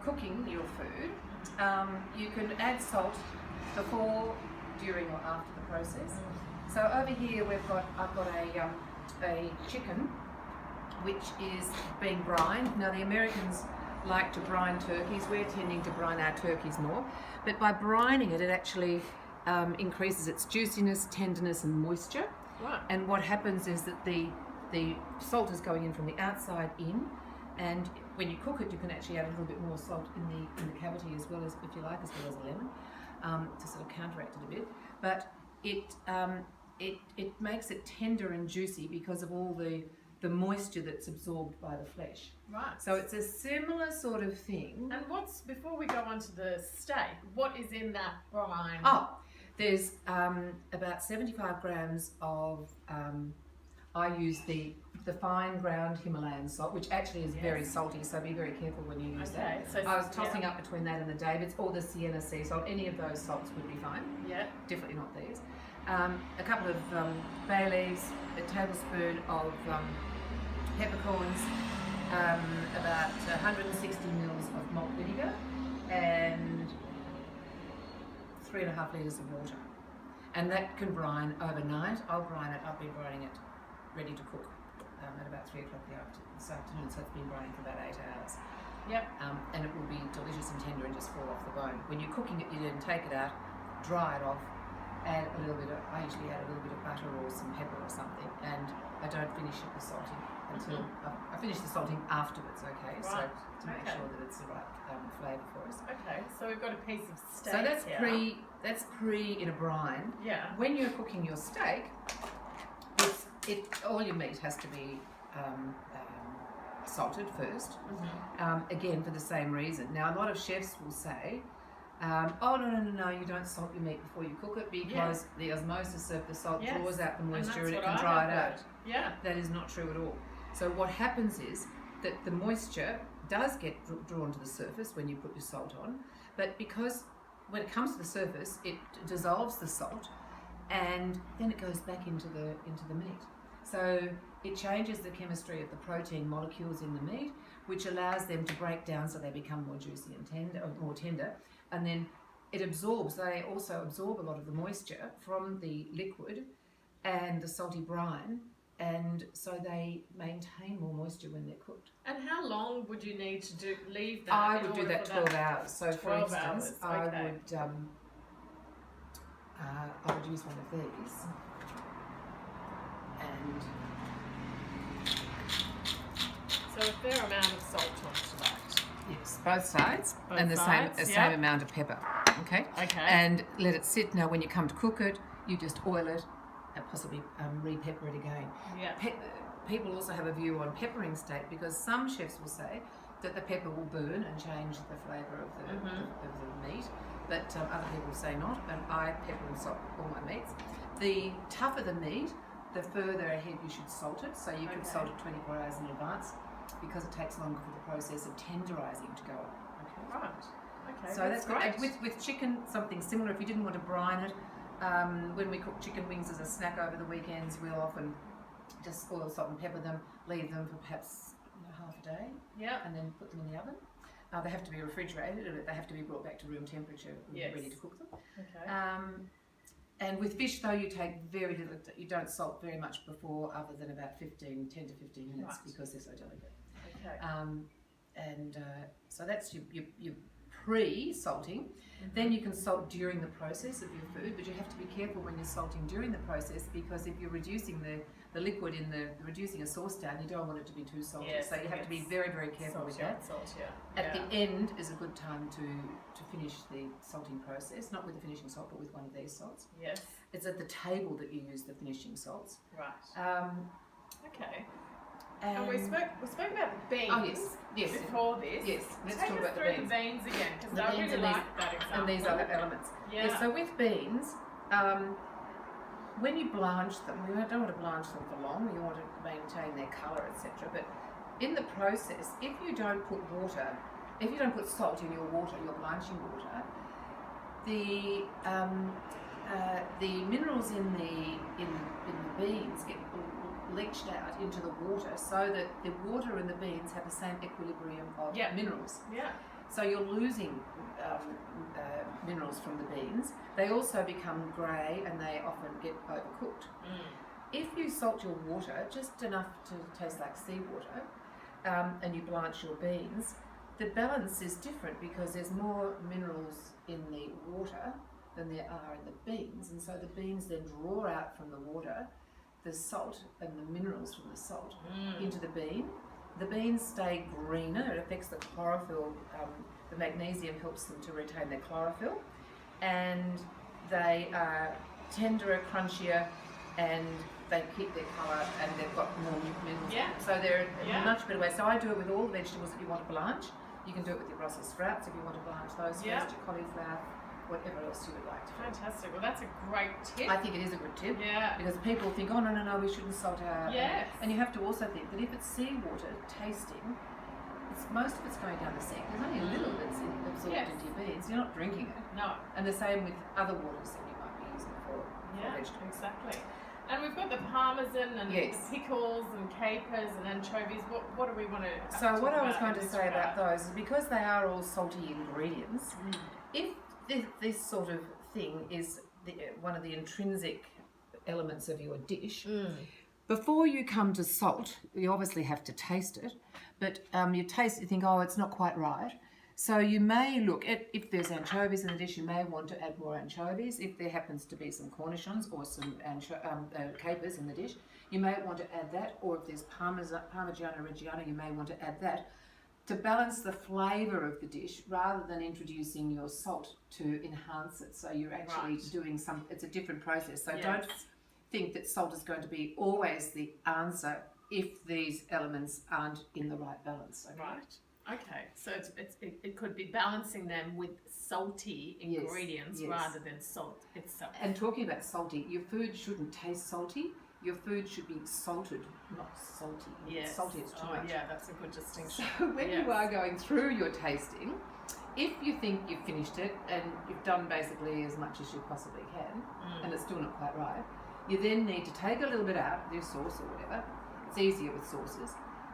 cooking your food, you can add salt before, during, or after the process. So over here I've got a chicken which is being brined. Now the Americans like to brine turkeys. We're tending to brine our turkeys more, but by brining it, it actually increases its juiciness, tenderness, and moisture. Right. And what happens is that the salt is going in from the outside in, and when you cook it, you can actually add a little bit more salt in the cavity as well as, if you like, as well as a lemon, to sort of counteract it a bit. But it makes it tender and juicy because of all the moisture that's absorbed by the flesh. Right. So it's a similar sort of thing. And before we go on to the steak, what is in that brine? Oh, there's about 75 grams of, I use the fine ground Himalayan salt, which actually is very salty, so be very careful when you use that. So I was tossing up between that and the David's or the Sienna sea salt. Any of those salts would be fine. Yeah. Definitely not these. A couple of bay leaves, a tablespoon of peppercorns, about 160 mils of malt vinegar, and 3.5 litres of water. And that can brine overnight. I'll brine it. I've been brining it ready to cook at about 3 o'clock this afternoon, so it's been brining for about 8 hours. Yep. And it will be delicious and tender and just fall off the bone. When you're cooking it, you then take it out, dry it off, add a little bit of, I usually add a little bit of butter or some pepper or something, and I don't finish it with salting until I finish the salting afterwards, okay? Right. So to make sure that it's the right flavour for us. Okay, so we've got a piece of steak. So that's here. that's pre in a brine. Yeah. When you're cooking your steak, all your meat has to be salted first. Again, for the same reason. Now, a lot of chefs will say, oh no, you don't salt your meat before you cook it because the osmosis of the salt draws out the moisture and it can dry it out. Yeah. That is not true at all. So what happens is that the moisture does get drawn to the surface when you put your salt on, but because when it comes to the surface, it dissolves the salt and then it goes back into the meat. So it changes the chemistry of the protein molecules in the meat, which allows them to break down so they become more juicy and more tender. And then they also absorb a lot of the moisture from the liquid and the salty brine, and so they maintain more moisture when they're cooked. And how long would you need to leave that? I would do that 12 hours. So for instance, I would use one of these, and so a fair amount of salt onto that. yes, both sides, Both and sides, the same amount of pepper. Okay. Okay. And let it sit. Now, when you come to cook it, you just oil it and possibly re-pepper it again. Yeah. People also have a view on peppering steak because some chefs will say that the pepper will burn and change the flavour of the meat, but other people say not, and I pepper and salt all my meats. The tougher the meat, the further ahead you should salt it, so you can salt it 24 hours in advance because it takes longer for the process of tenderising to go on. Okay. Right. Okay. So that's great. With chicken, something similar. If you didn't want to brine it, when we cook chicken wings as a snack over the weekends, we'll often just oil, salt and pepper them, leave them for perhaps half a day, and then put them in the oven. They have to be refrigerated, or they have to be brought back to room temperature when you're ready to cook them. Okay. And with fish, though, you take very little. You don't salt very much before, other than about 10 to 15 minutes, because they're so delicate. Okay. So that's your pre-salting. Then you can salt during the process of your food, but you have to be careful when you're salting during the process, because if you're reducing the liquid reducing a sauce down, you don't want it to be too salty. So you have to be very, very careful with that. At the end is a good time to finish the salting process, not with the finishing salt, but with one of these salts. Yes. It's at the table that you use the finishing salts. Right. Okay. And we spoke about the beans. Oh yes. Before this. Yes. Let's Take talk us about through the beans again, because I really like that example. And these other elements. Yeah. So with beans, when you blanch them, we don't want to blanch them for long. You want to maintain their colour, etc. But in the process, if you don't put salt in your water, your blanching water, the minerals in the beans get leached out into the water, so that the water and the beans have the same equilibrium of minerals. Yeah. So you're losing minerals from the beans. They also become grey and they often get overcooked. If you salt your water just enough to taste like seawater, and you blanch your beans, the balance is different because there's more minerals in the water than there are in the beans, and so the beans then draw out from the water the salt and the minerals from the salt into the bean. The beans stay greener. It affects the chlorophyll. The magnesium helps them to retain their chlorophyll, and they are tenderer, crunchier, and they keep their colour, and they've got more minerals. Yeah. So they're a much better way. So I do it with all the vegetables that you want to blanch. You can do it with your Brussels sprouts if you want to blanch those first, your cauliflower, whatever else you would like to do. Fantastic. Well, that's a great tip. I think it is a good tip. Yeah. Because people think, oh, no, we shouldn't salt our... Yes. And you have to also think that if it's seawater tasting, most of it's going down the sink. There's only a little that's absorbed into your beans. You're not drinking it. No. And the same with other waters that you might be using for vegetables. Exactly. And we've got the parmesan and the pickles and capers and anchovies. What do we want to So what I was going to say about those is because they are all salty ingredients, if this sort of thing is one of the intrinsic elements of your dish, before you come to salt, you obviously have to taste it, but you taste it, you think, oh, it's not quite right. So you may look at, if there's anchovies in the dish, you may want to add more anchovies. If there happens to be some cornichons or some capers in the dish, you may want to add that. Or if there's Parmigiano Reggiano, you may want to add that to balance the flavour of the dish rather than introducing your salt to enhance it. So you're actually doing it's a different process. So don't think that salt is going to be always the answer if these elements aren't in the right balance. Okay? Right. Okay, so it could be balancing them with salty ingredients rather than salt itself. And talking about salty, your food shouldn't taste salty. Your food should be salted, not salty. Yes. Salty, it's too much. Yeah, that's a good distinction. So when you are going through your tasting, if you think you've finished it and you've done basically as much as you possibly can, and it's still not quite right, you then need to take a little bit out of your sauce or whatever. It's easier with sauces,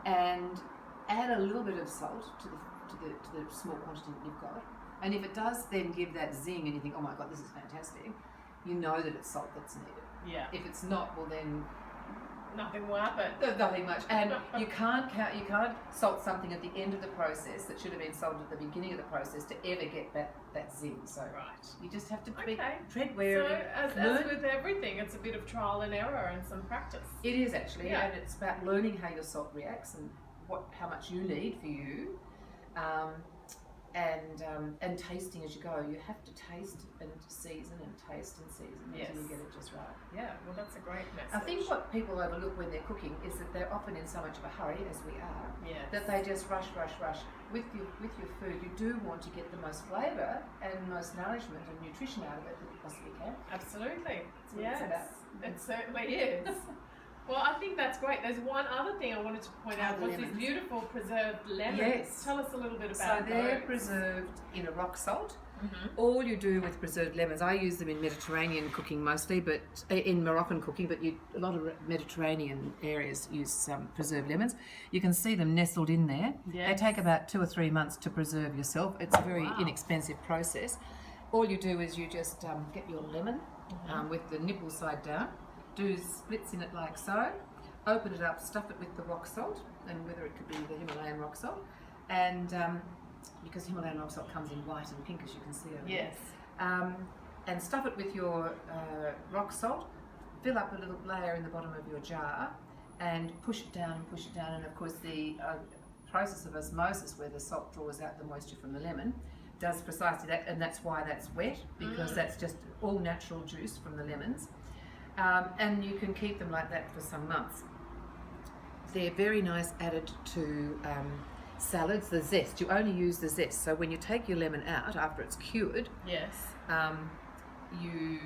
and add a little bit of salt to the small quantity that you've got. And if it does then give that zing and you think, oh my God, this is fantastic, you know that it's salt that's needed. Yeah. If it's not, well then nothing will happen. There's nothing much. And you can't salt something at the end of the process that should have been salted at the beginning of the process to ever get that zing. So you just have to tread warily. So as with everything, it's a bit of trial and error and some practice. It is actually, and it's about learning how your salt reacts and how much you need for you, and tasting as you go. You have to taste and season until you get it just right. Yeah, well, that's a great message. I think what people overlook when they're cooking is that they're often in so much of a hurry, as we are, that they just rush. With your food, you do want to get the most flavour and most nourishment and nutrition out of it that you possibly can. Absolutely. Yes, it certainly is. Well, I think that's great. There's one other thing I wanted to point out was these beautiful preserved lemons. Yes. Tell us a little bit about those. So they're preserved in a rock salt. Mm-hmm. All you do with preserved lemons, I use them in Mediterranean cooking mostly, but in Moroccan cooking, but a lot of Mediterranean areas use preserved lemons. You can see them nestled in there. Yes. They take about 2 or 3 months to preserve yourself. It's a very inexpensive process. All you do is you just get your lemon with the nipple side down, do splits in it like so, open it up, stuff it with the rock salt, and whether it could be the Himalayan rock salt, and because Himalayan rock salt comes in white and pink, as you can see over there. And stuff it with your rock salt, fill up a little layer in the bottom of your jar, and push it down, and of course the process of osmosis, where the salt draws out the moisture from the lemon, does precisely that, and that's why that's wet, because that's just all natural juice from the lemons. And you can keep them like that for some months. They're very nice added to salads, the zest. You only use the zest. So when you take your lemon out after it's cured, you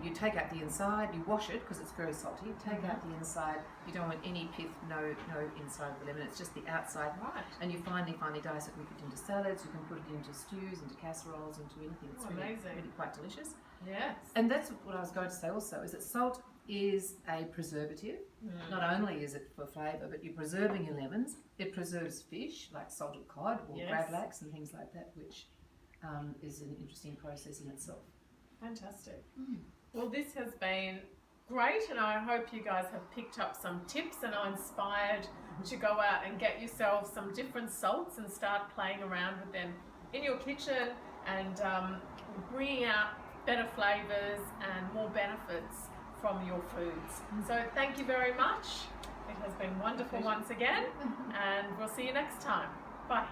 you take out the inside, you wash it because it's very salty. Take out the inside. You don't want any pith, no inside of the lemon. It's just the outside. Right. And you finely dice it and put it into salads. You can put it into stews, into casseroles, into anything. It's really quite delicious. Yes. And that's what I was going to say also, is that salt is a preservative. Not only is it for flavour, but you're preserving your lemons. It preserves fish like salted cod or gravlax and things like that, which is an interesting process in itself. Fantastic. Well, this has been great, and I hope you guys have picked up some tips and are inspired to go out and get yourselves some different salts and start playing around with them in your kitchen and bringing out better flavours and more benefits from your foods. So thank you very much. It has been wonderful once again, and we'll see you next time. Bye.